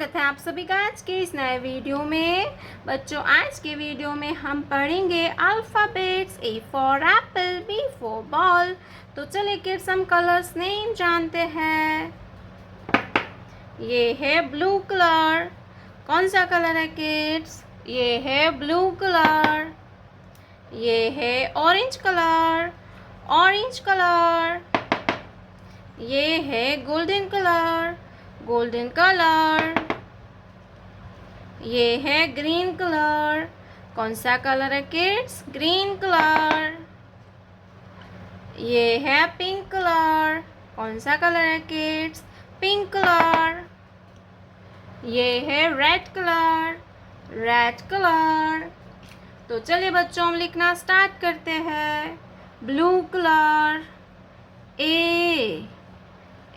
स्वागत है आप सभी का आज के इस नए वीडियो में। बच्चों, आज के वीडियो में हम पढ़ेंगे alphabets. A for apple, B for ball. तो चलिए किड्स हम कलर्स नेम जानते हैं। ये है ब्लू कलर। कौन सा कलर है किड्स? ये है ब्लू कलर। ये है ऑरेंज कलर। Orange colour. ये है गोल्डन कलर। Golden colour. ये है ग्रीन कलर। कौन सा कलर है किड्स? Green colour. ये है पिंक कलर। कौन सा कलर है किड्स? Pink colour. ये है रेड कलर। Red colour. तो चलिए बच्चों हम लिखना स्टार्ट करते हैं। Blue colour.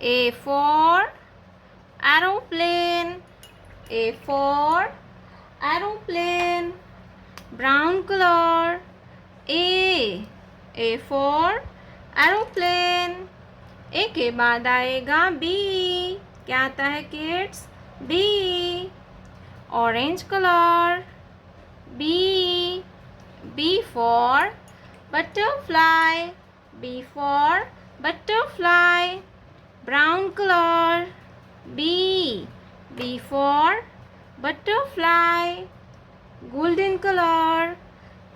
A for aeroplane. A for aeroplane. Brown color. A for aeroplane. A के बाद आएगा B. क्या आता है kids? B. Orange color. B for butterfly. B for butterfly. Brown color. B for butterfly. Golden color.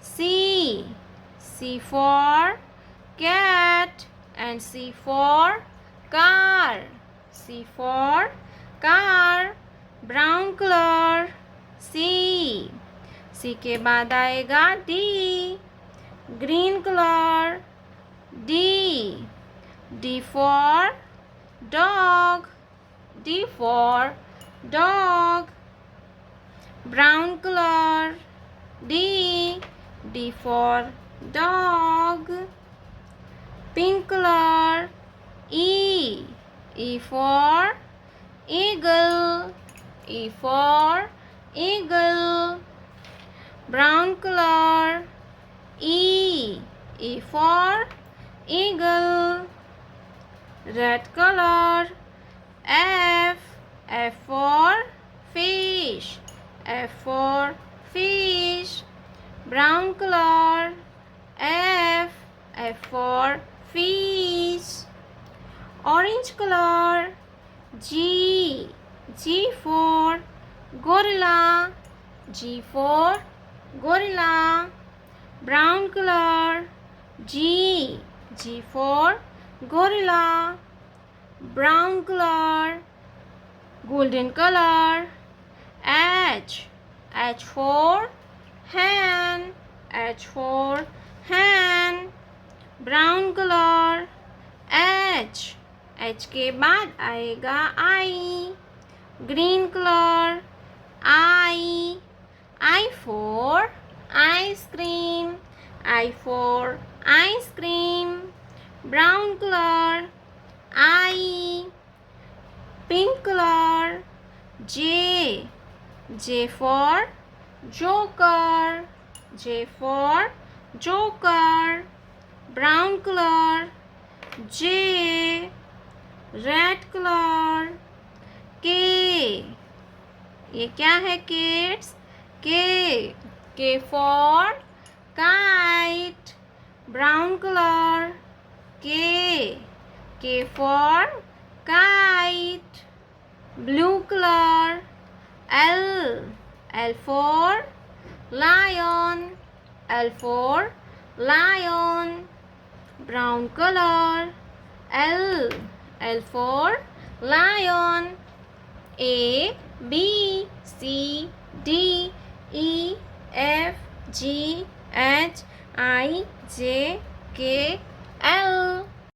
C for cat and C for car. C for car. Brown color. C के बाद आएगा D. Green color. D for dog. D for dog. Brown color. D for dog. Pink color. E for eagle. E for eagle. Brown color. E for eagle. Red color. F for fish. F for fish. Brown color. F for fish. Orange color. G for gorilla. G for gorilla. Brown color. G for gorilla. Brown color. Golden color. H for hen. H for hen. Brown color. H के बाद आएगा I. Green color. I for ice cream. I for ice cream. Brown color. I. Pink color. J for joker. J for joker. Brown color. J. Red color. K. ये क्या है kids? K for kite. Brown color. K for kite. Blue color. L for lion. L for lion. Brown color. L for lion. A B C D E F G H I J K L.